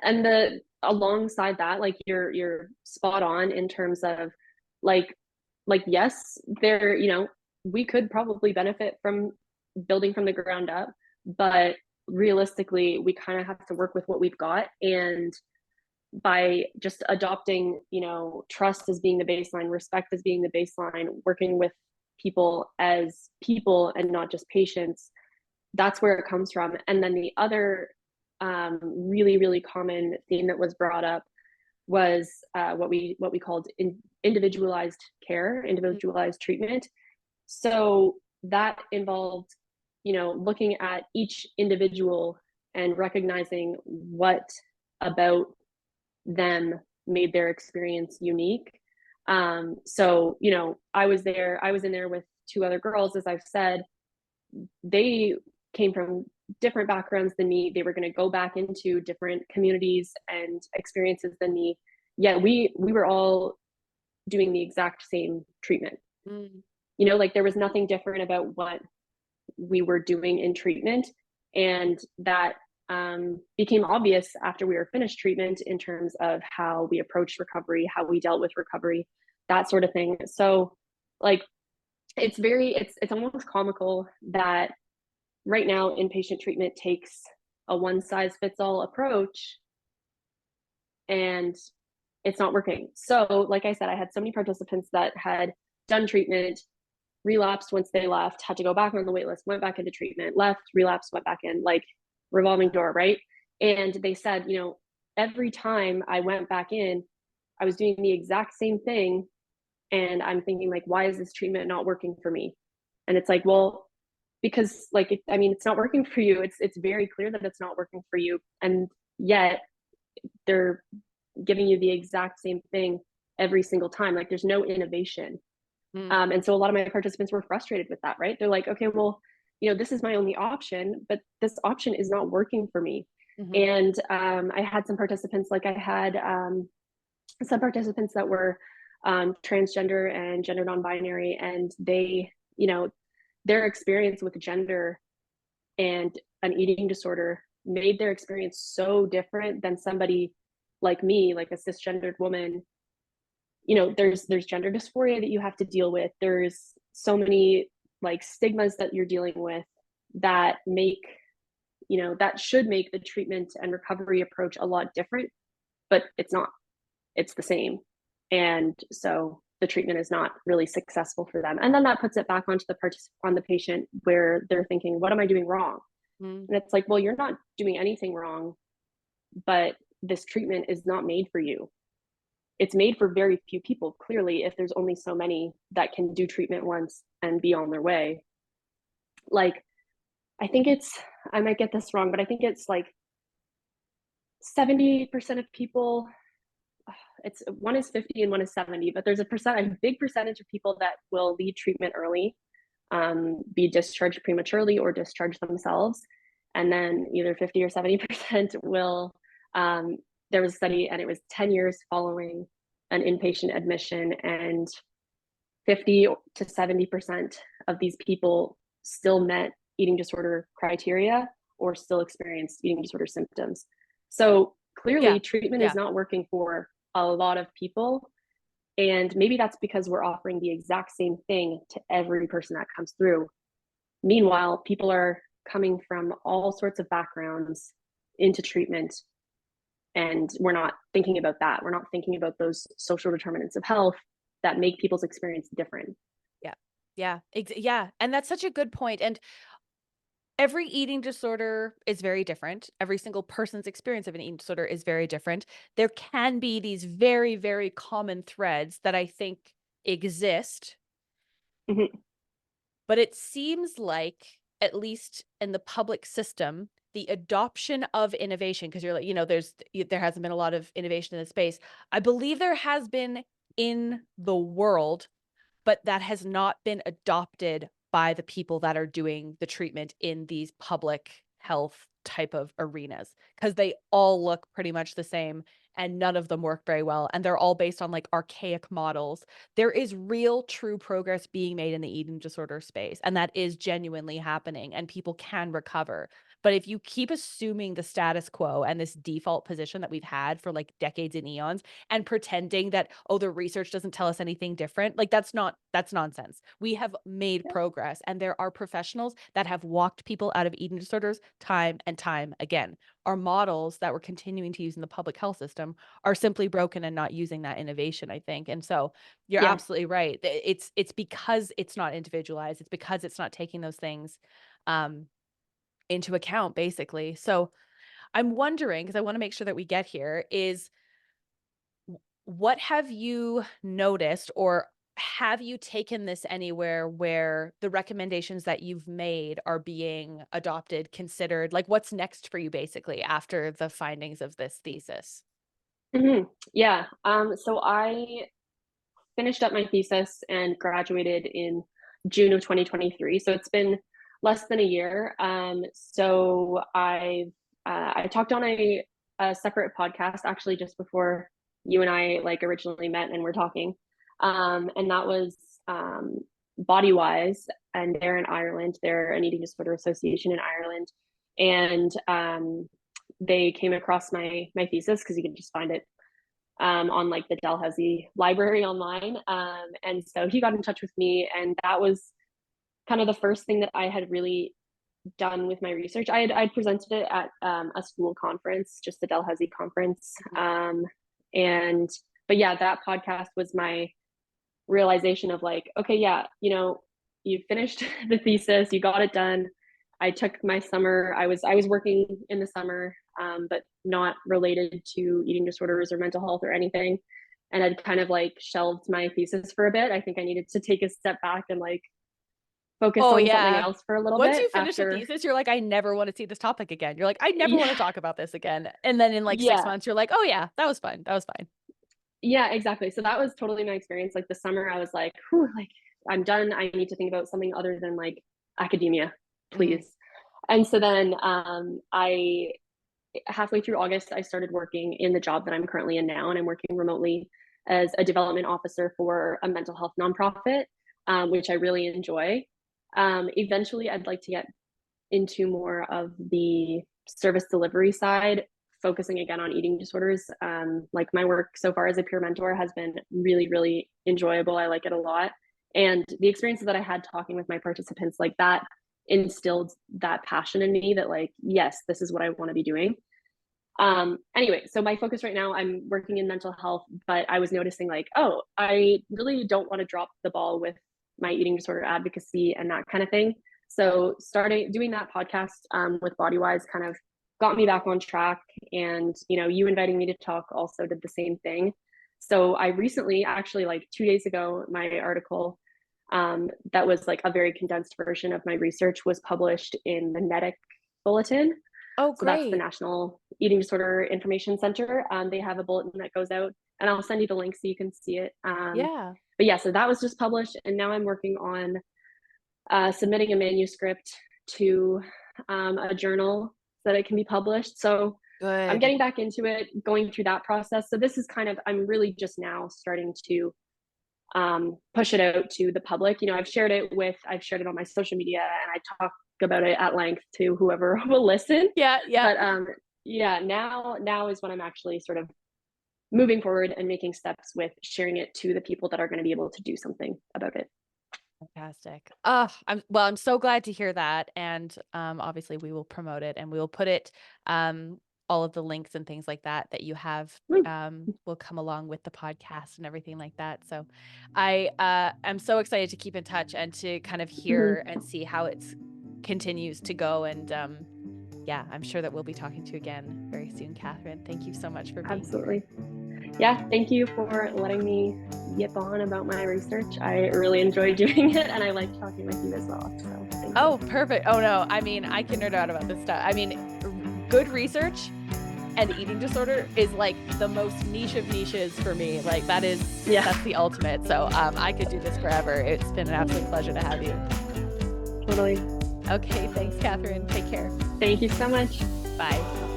And the alongside that, like, you're spot on in terms of, like yes, we could probably benefit from building from the ground up, but realistically we kind of have to work with what we've got. And by just adopting, trust as being the baseline, respect as being the baseline, working with people as people and not just patients, that's where it comes from. And then the other really, really common theme that was brought up was what we called individualized care, individualized treatment. So that involved, looking at each individual and recognizing what about them made their experience unique. So, I was in there with two other girls, as I've said. They came from different backgrounds than me. They were going to go back into different communities and experiences than me. Yeah, we were all doing the exact same treatment. Mm. Like, there was nothing different about what we were doing in treatment. And that became obvious after we were finished treatment in terms of how we approached recovery, how we dealt with recovery, that sort of thing. So, like, it's almost comical that right now inpatient treatment takes a one size fits all approach, and it's not working. So, like I said, I had so many participants that had done treatment, relapsed once they left, had to go back on the wait list, went back into treatment, left, relapsed, went back in, like revolving door, right? And they said, every time I went back in, I was doing the exact same thing And I'm thinking like, why is this treatment not working for me? And it's like, well, because like, I mean, it's not working for you. It's very clear that it's not working for you. And yet they're giving you the exact same thing every single time. Like there's no innovation. Mm. And so a lot of my participants were frustrated with that, right? They're like, okay, well, this is my only option, but this option is not working for me. Mm-hmm. And I had some participants, like I had some participants that were transgender and gender non-binary, and they, their experience with gender and an eating disorder made their experience so different than somebody like me, like a cisgendered woman. There's gender dysphoria that you have to deal with. There's so many like stigmas that you're dealing with that make, that should make the treatment and recovery approach a lot different, but it's not. It's the same. And so the treatment is not really successful for them. And then that puts it back onto on the patient, where they're thinking, what am I doing wrong? Mm. And it's like, well, you're not doing anything wrong, but this treatment is not made for you. It's made for very few people, clearly, if there's only so many that can do treatment once and be on their way. Like, I think I might get this wrong, but I think it's like 70% of people, it's one is 50 and one is 70, but there's a big percentage of people that will leave treatment early, be discharged prematurely or discharge themselves. And then either 50 or 70% will, there was a study and it was 10 years following an inpatient admission, and 50 to 70% of these people still met eating disorder criteria or still experienced eating disorder symptoms. So Yeah. clearly treatment Yeah. is not working for a lot of people. And maybe that's because we're offering the exact same thing to every person that comes through. Meanwhile, people are coming from all sorts of backgrounds into treatment, and we're not thinking about that. We're not thinking about those social determinants of health that make people's experience different. Yeah. Yeah. Yeah. And that's such a good point. And every eating disorder is very different. Every single person's experience of an eating disorder is very different. There can be these very, very common threads that I think exist, Mm-hmm. but it seems like, at least in the public system, the adoption of innovation, because you're like, there hasn't been a lot of innovation in this space. I believe there has been in the world, but that has not been adopted by the people that are doing the treatment in these public health type of arenas, because they all look pretty much the same and none of them work very well. And they're all based on like archaic models. There is real true progress being made in the eating disorder space, and that is genuinely happening and people can recover. But if you keep assuming the status quo and this default position that we've had for like decades and eons, and pretending that, oh, the research doesn't tell us anything different, like that's nonsense. We have made progress, and there are professionals that have walked people out of eating disorders time and time again. Our models that we're continuing to use in the public health system are simply broken and not using that innovation, I think. And so you're Yeah. absolutely right. It's because it's not individualized. It's because it's not taking those things into account, basically. So I'm wondering, because I want to make sure that we get here, is what have you noticed, or have you taken this anywhere where the recommendations that you've made are being adopted, considered? Like, what's next for you basically after the findings of this thesis? Mm-hmm. Yeah. So I finished up my thesis and graduated in June of 2023. So it's been less than a year. So I talked on a separate podcast actually just before you and I like originally met and were talking, and that was Body Wise, and they're in Ireland. They're an eating disorder association in Ireland, and they came across my thesis because you can just find it on like the Dalhousie library online. And so he got in touch with me, and that was kind of the first thing that I had really done with my research. I'd presented it at a school conference, just the Dalhousie conference. And but yeah, that podcast was my realization of like, okay, yeah, you finished the thesis, you got it done. I took my summer. I was working in the summer, but not related to eating disorders or mental health or anything. and I'd kind of like shelved my thesis for a bit. I think I needed to take a step back and like focus Oh on something yeah. else for a little Once bit you finish a after. thesis, you're like, I never want to see this topic again. You're like, I never want to Yeah, talk about this again. And then in like 6 yeah, months, you're like, oh yeah, that was fun. That was fine. yeah, exactly. So that was totally my experience. Like the summer, I was like, whew, like I'm done. I need to think about something other than like academia, Hmm. please. And so then I halfway through August, I started working in the job that I'm currently in now, and I'm working remotely as a development officer for a mental health nonprofit, which I really enjoy. Eventually, I'd like to get into more of the service delivery side, focusing again on eating disorders. Like my work so far as a peer mentor has been really, really enjoyable. I like it a lot. And the experiences that I had talking with my participants, like that instilled that passion in me that, like, yes, this is what I want to be doing. Anyway, so my focus right now, I'm working in mental health, but I was noticing like, oh, I really don't want to drop the ball with my eating disorder advocacy and that kind of thing. So starting doing that podcast with Bodywise kind of got me back on track. And you inviting me to talk also did the same thing. So I recently, actually like 2 days ago, my article that was like a very condensed version of my research was published in the NEDIC bulletin. Oh, So that's the great. National Eating Disorder Information Center. They have a bulletin that goes out, and I'll send you the link so you can see it. Yeah. But yeah, so that was just published, and now I'm working on submitting a manuscript to a journal so that it can be published. So I'm Good. getting back into it, going through that process. So this is kind of, I'm really just now starting to push it out to the public. I've shared it on my social media, and I talk about it at length to whoever will listen. Yeah. Yeah. But yeah, now is when I'm actually sort of moving forward and making steps with sharing it to the people that are going to be able to do something about it. Fantastic. I'm so glad to hear that. And obviously we will promote it and we will put it, all of the links and things like that that you have will come along with the podcast and everything like that. So I am so excited to keep in touch and to kind of hear Mm-hmm. and see how it's continues to go. And yeah, I'm sure that we'll be talking to you again very soon, Catherine. Thank you so much for being here. Absolutely. Yeah, thank you for letting me yip on about my research. I really enjoyed doing it, and I like talking with you as well. So thank Oh, you. perfect. Oh no, I mean, I can nerd out about this stuff. I mean, good research and eating disorder is like the most niche of niches for me. Like Yeah, that's the ultimate. So I could do this forever. It's been an absolute pleasure to have you. totally. Okay, thanks, Catherine. Take care. Thank you so much. Bye.